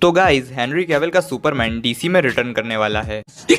तो guys Henry Cavill का Superman DC में रिटर्न करने वाला है। ये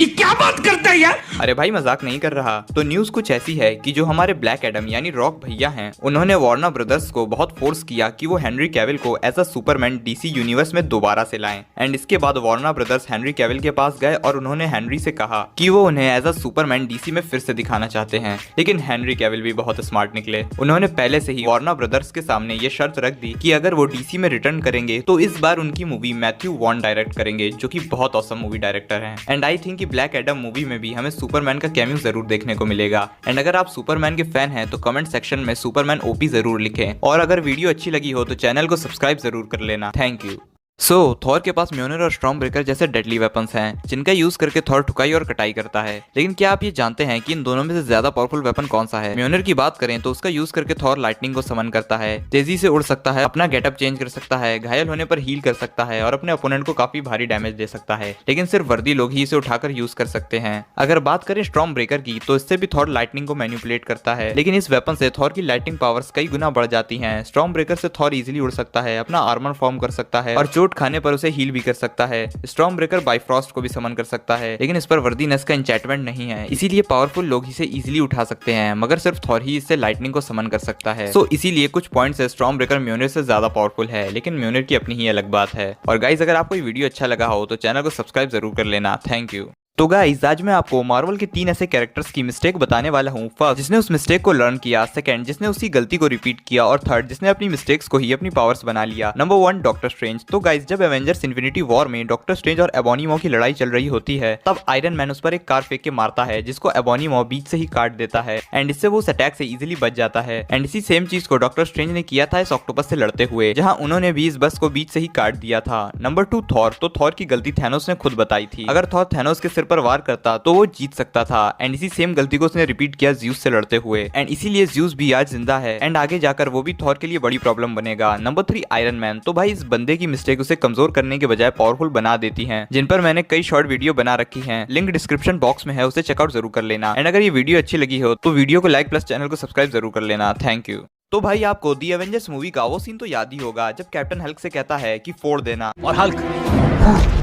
क्या बात करता है यार। अरे भाई मजाक नहीं कर रहा। तो न्यूज कुछ ऐसी है कि जो हमारे ब्लैक एडम यानी रॉक भैया हैं, उन्होंने वार्नर ब्रदर्स को बहुत फोर्स किया कि वो हेनरी कैविल को as a Superman DC universe में दोबारा से लाएं। एंड इसके बाद वार्नर ब्रदर्स हेनरी कैविल के पास गए और उन्होंने हेनरी से कहा कि वो उन्हें एज अ सुपरमैन डीसी में फिर से दिखाना चाहते हैं। लेकिन हेनरी कैविल भी बहुत स्मार्ट निकले। उन्होंने पहले से ही वार्नर ब्रदर्स के सामने ये शर्त रख दी कि अगर वो डीसी में रिटर्न करेंगे तो इस बार उनकी मूवी मैथ्यू वॉन डायरेक्ट करेंगे, जो कि बहुत ऑसम मूवी डायरेक्टर हैं। एंड आई थिंक कि ब्लैक एडम मूवी में भी हमें सुपरमैन का कैमियो जरूर देखने को मिलेगा। एंड अगर आप सुपरमैन के फैन हैं तो कमेंट सेक्शन में सुपरमैन ओपी जरूर लिखें। और अगर वीडियो अच्छी लगी हो तो चैनल को सब्सक्राइब जरूर कर लेना। Thank you. थॉर के पास म्योनर और स्टॉर्म ब्रेकर जैसे डेडली वेपन्स हैं, जिनका यूज करके थॉर ठुकाई और कटाई करता है। लेकिन क्या आप ये जानते हैं कि इन दोनों में से ज्यादा पावरफुल वेपन कौन सा है? म्योनर की बात करें तो उसका यूज करके थॉर लाइटनिंग को समन करता है, तेजी से उड़ सकता है, अपना गेटअप चेंज कर सकता है, घायल होने पर हील कर सकता है और अपने ओपोनेंट को काफी भारी डैमेज दे सकता है। लेकिन सिर्फ वर्दी लोग ही इसे उठाकर यूज कर सकते हैं। अगर बात करें स्टॉर्म ब्रेकर की तो इससे भी थॉर लाइटनिंग को मैनिपुलेट करता है, लेकिन इस वेपन से थॉर की लाइटनिंग पावर्स कई गुना बढ़ जाती है। स्टॉर्म ब्रेकर से थॉर इजिली उड़ सकता है, अपना आर्मर फॉर्म कर सकता है और चोट खाने पर उसे हील भी कर सकता है। स्टॉर्म ब्रेकर बाइफ्रॉस्ट को भी समन कर सकता है, लेकिन इस पर वर्दीनेस का एन्चेंटमेंट नहीं है, इसीलिए पावरफुल लोग इसे इजीली उठा सकते हैं, मगर सिर्फ थॉर ही इससे लाइटनिंग को समन कर सकता है। इसीलिए कुछ पॉइंट से स्टॉर्म ब्रेकर म्योनर से ज्यादा पावरफुल है, लेकिन म्योनर की अपनी ही अलग बात है। और गाइस, अगर आपको ये वीडियो अच्छा लगा हो तो चैनल को सब्सक्राइब जरूर कर लेना। Thank you. तो गाइस, आज मैं आपको मार्वल के 3 ऐसे कैरेक्टर्स की मिस्टेक बताने वाला हूँ। फर्स्ट, जिसने उस मिस्टेक को लर्न किया। सेकंड, जिसने उसी गलती को रिपीट किया। और थर्ड, जिसने अपनी मिस्टेक्स को ही अपनी पावर्स बना लिया। Number 1, doctor strange. तो गाइस, जब एवेंजर्स इन्फिनिटी वॉर में डॉक्टर स्ट्रेंज और एबोनिमो की लड़ाई चल रही होती है, तब आयरन मैन उस पर एक कार फेंक के मारता है, जिसको एबोनिमो बीच से ही काट देता है। एंड इससे वो उस अटैक से इजिली बच जाता है। एंड इसी सेम चीज को डॉक्टर स्ट्रेंज ने किया था इस ऑक्टोपस से लड़ते हुए, जहाँ उन्होंने भी इस बस को बीच से ही काट दिया था। Number 2, Thor. तो थॉर की गलती थैनोस ने खुद बताई थी। अगर थॉर थैनोस के सिर पर वार करता तो वो जीत सकता था। एंड इसी सेम गलती को उसने रिपीट किया ज़्यूस से लड़ते हुए। एंड इसीलिए ज़्यूस भी आज जिंदा है। एंड आगे जाकर वो भी थॉर के लिए बड़ी प्रॉब्लम बनेगा। Number 3, iron man. तो भाई, इस बंदे की मिस्टेक उसे कमजोर करने के बजाय पावरफुल बना देती हैं, जिन पर मैंने कई शॉर्ट वीडियो बना रखी हैं। लिंक डिस्क्रिप्शन बॉक्स में है, उसे चेकआउट जरूर कर लेना। एंड अगर ये वीडियो अच्छी लगी हो तो वीडियो को लाइक प्लस चैनल को सब्सक्राइब जरूर कर लेना। Thank you. तो भाई, आपको दी एवेंजर्स मूवी का वो सीन तो याद ही होगा जब कैप्टन हल्क से कहता है कि फोड़ देना, और हल्क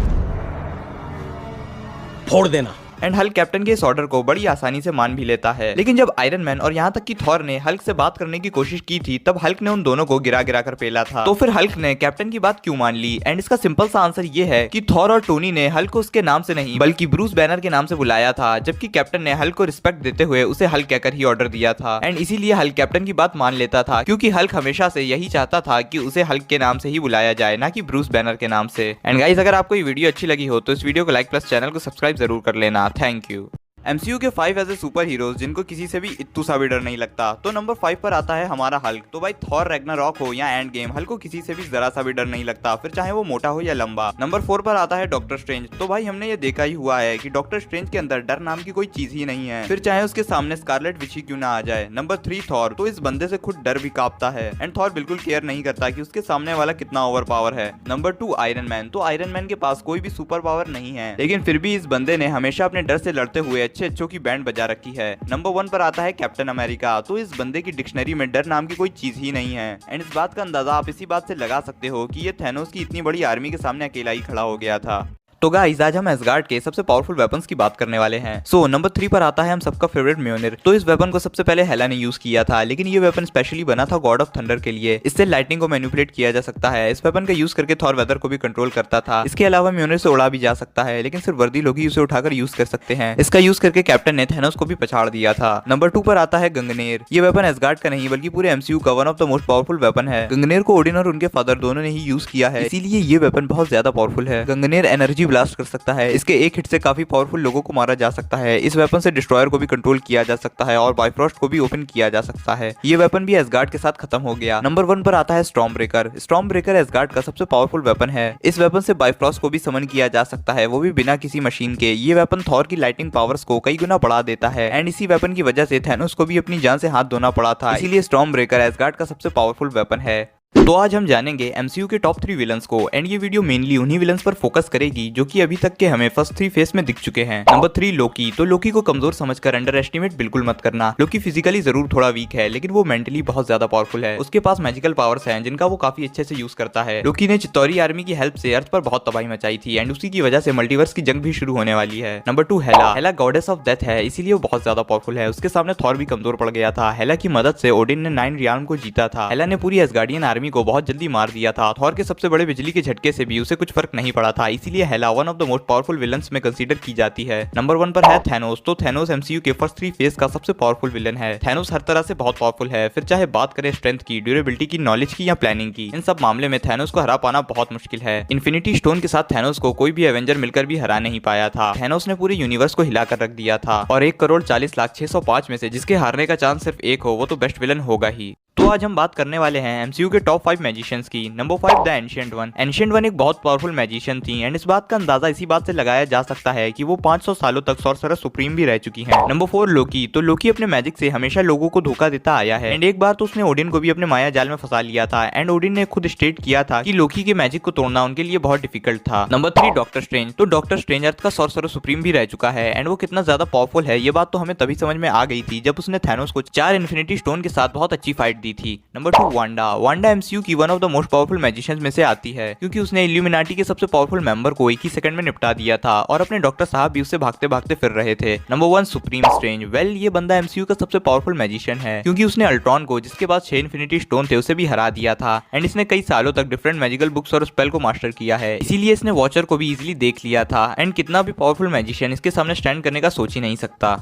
फोड़ देना। एंड हल्क कैप्टन के इस ऑर्डर को बड़ी आसानी से मान भी लेता है। लेकिन जब आयरन मैन और यहाँ तक कि थॉर ने हल्क से बात करने की कोशिश की थी, तब हल्क ने उन दोनों को गिरा गिरा कर पेला था। तो फिर हल्क ने कैप्टन की बात क्यों मान ली? एंड इसका सिंपल सा आंसर ये है कि थॉर और टोनी ने हल्क को उसके नाम से नहीं बल्कि ब्रूस बैनर के नाम से बुलाया था, जबकि कैप्टन ने हल्क को रिस्पेक्ट देते हुए उसे हल्क कहकर ही ऑर्डर दिया था। एंड इसीलिए हल्क कैप्टन की बात मान लेता था, क्योंकि हल्क हमेशा से यही चाहता था कि उसे हल्क के नाम से ही बुलाया जाए, ना कि ब्रूस बैनर के नाम से। एंड गाइस, अगर आपको ये वीडियो अच्छी लगी हो तो इस वीडियो को लाइक प्लस चैनल को सब्सक्राइब जरूर कर लेना। Thank you. MCU के 5 ऐसे सुपर हीरोज जिनको किसी से भी इत्तू सा भी डर नहीं लगता। तो नंबर 5 पर आता है हमारा हल्क। तो भाई, थॉर रैग्नारॉक हो या एंड गेम, हल्क को किसी से भी जरा सा भी डर नहीं लगता, फिर चाहे वो मोटा हो या लंबा। नंबर 4 पर आता है डॉक्टर स्ट्रेंज। तो भाई, हमने ये देखा ही हुआ है कि डॉक्टर स्ट्रेंज के अंदर डर नाम की कोई चीज ही नहीं है, फिर चाहे उसके सामने स्कारलेट विच ही क्यों ना आ जाए। Number 3, Thor. तो इस बंदे से खुद डर भी कांपता है। एंड थॉर बिल्कुल केयर नहीं करता कि उसके सामने वाला कितना ओवर पावर है। Number 2, iron man. तो आयरन मैन के पास कोई भी सुपर पावर नहीं है, लेकिन फिर भी इस बंदे ने हमेशा अपने डर से लड़ते हुए अच्छे अच्छों की बैंड जा रखी है। नंबर 1 पर आता है कैप्टन अमेरिका। तो इस बंदे की डिक्शनरी में डर नाम की कोई चीज ही नहीं है। एंड इस बात का अंदाजा आप इसी बात से लगा सकते हो कि ये थैनोस की इतनी बड़ी आर्मी के सामने अकेला ही खड़ा हो गया था। तो गाइस, आज हम एसगार्ड के सबसे पावरफुल वेपन्स की बात करने वाले हैं। नंबर 3 पर आता है हम सबका फेवरेट म्योनिर। तो इस वेपन को सबसे पहले हेला ने यूज किया था, लेकिन ये वेपन स्पेशली बना था गॉड ऑफ थंडर के लिए। इससे लाइटनिंग को मैनिपुलेट किया जा सकता है। इस वेपन का यूज करके थॉर वेदर को भी कंट्रोल करता था। इसके अलावा म्योनिर से उड़ा भी जा सकता है, लेकिन सिर्फ वर्दी लोग ही उसे उठाकर यूज कर सकते हैं। इसका यूज करके कैप्टन ने थैनोस को भी पछाड़ दिया था। नंबर 2 पर आता है गंगनेर। ये वेपन एसगार्ड का नहीं बल्कि पूरे MCU का one of the most powerful weapon है। गंगनेर को ओडिन और उनके फादर दोनों ने ही यूज किया है, इसीलिए ये वेपन बहुत ज्यादा पावरफुल है। गंगनेर एनर्जी ब्लास्ट कर सकता है। इसके एक हिट से काफी पावरफुल लोगों को मारा जा सकता है। इस वेपन से डिस्ट्रॉयर को भी कंट्रोल किया जा सकता है और बाइफ्रॉस्ट को भी ओपन किया जा सकता है। ये वेपन भी एसगार्ड के साथ खत्म हो गया। नंबर 1 पर आता है storm breaker. Storm breaker ash gourd का सबसे पावरफुल वेपन है। इस वेपन से बाइफ्रॉस्ट को भी समन किया जा सकता है, वो भी बिना किसी मशीन के। ये वेपन थॉर की लाइटिंग पावर्स को कई गुना बढ़ा देता है। एंड इसी वेपन की वजह से थैनोस को भी अपनी जान से हाथ धोना पड़ा था, इसीलिए स्टॉर्म ब्रेकर एसगार्ड का सबसे पावरफुल वेपन है। तो आज हम जानेंगे एमसीयू के टॉप 3 विलन्स को एंड ये वीडियो मेनली उन्हीं विलन्स पर फोकस करेगी जो कि अभी तक के हमें फर्स्ट 3 फेस में दिख चुके हैं। नंबर 3 लोकी। तो लोकी को कमजोर समझकर अंडर एस्टिमेट बिल्कुल मत करना। लोकी फिजिकली जरूर थोड़ा वीक है लेकिन वो मेंटली बहुत ज्यादा पावरफुल है। उसके पास मैजिकल पावर्स हैं जिनका वो काफी अच्छे से यूज करता है। लोकी ने चित्तौरी आर्मी की हेल्प से अर्थ पर बहुत तबाही मचाई थी एंड उसी की वजह से मल्टीवर्स की जंग भी शुरू होने वाली है। Number 2 Hela. Hela goddess of death है इसीलिए वो बहुत ज्यादा पावरफुल है। उसके सामने थॉर भी कमजोर पड़ गया था। हेला की मदद से ओडिन ने 9 रियाल्म को जीता था। हेला ने पूरी एसगार्डियन आर्मी को बहुत जल्दी मार दिया था। थॉर के सबसे बड़े बिजली के झटके से भी उसे कुछ फर्क नहीं पड़ा था, इसीलिए Hela one of the most powerful villains में कंसीडर की जाती है। नंबर 1 पर है थैनोस। तो थैनोस एमसीयू के फर्स्ट 3 फेज का सबसे पावरफुल विलन है। थैनोस हर तरह से बहुत पावरफुल है, फिर चाहे बात करें स्ट्रेंथ की, ड्यूरेबिलिटी की, नॉलेज की या प्लानिंग की, इन सब मामले में थैनोस को हरा पाना बहुत मुश्किल है। इन्फिनिटी स्टोन के साथ थैनोस को कोई भी एवेंजर मिलकर भी हरा नहीं पाया था। थैनोस ने पूरे यूनिवर्स को हिलाकर रख दिया था और 1,40,40,605 में से जिसके हारने का चांस सिर्फ एक हो वो तो बेस्ट विलन होगा ही। तो आज हम बात करने वाले हैं एमसीयू के टॉप 5 मैजिशियंस की। Number 5 the ancient one. Ancient one एक बहुत पावरफुल मैजिशियन थी एंड इस बात का अंदाजा इसी बात से लगाया जा सकता है कि वो 500 सालों तक सॉर्सरर सुप्रीम भी रह चुकी हैं। नंबर 4 लोकी। तो लोकी अपने मैजिक से हमेशा लोगों को धोखा देता आया है एंड एक बार तो उसने ओडिन को भी अपने माया जाल में फंसा लिया था एंड ओडिन ने खुद स्टेट किया था कि लोकी के मैजिक को तोड़ना उनके लिए बहुत डिफिकल्ट था। Number 3 doctor strange. तो डॉक्टर स्ट्रेंज अर्थ का सॉर्सरर सुप्रीम भी रह चुका है एंड वो कितना ज्यादा पावरफुल है ये बात तो हमें तभी समझ में आ गई थी जब उसने थैनोस को 4 इन्फिनिटी स्टोन के साथ बहुत अच्छी फाइट दी थी। Number 2 Wanda. वांडा एमसीयू की one of the most powerful magicians में से आती है क्योंकि उसने इल्यूमिनाटी के सबसे पावरफुल मेंबर को एक ही सेकंड में निपटा दिया था और अपने डॉक्टर साहब भी उससे भागते भागते फिर रहे थे। Number 1 supreme strange. वेल ये बंदा एमसीयू का सबसे पावरफुल मैजिशियन है क्योंकि उसने अल्ट्रॉन को जिसके पास 6 इन्फिनिटी स्टोन थे उसे भी हरा दिया था एंड इसने कई सालों तक डिफरेंट मैजिकल बुक्स और स्पेल को मास्टर किया है, इसीलिए इसने वॉचर को भी इजीली देख लिया था एंड कितना भी पावरफुल मैजिशियन इसके सामने स्टैंड करने का सोच ही नहीं सकता।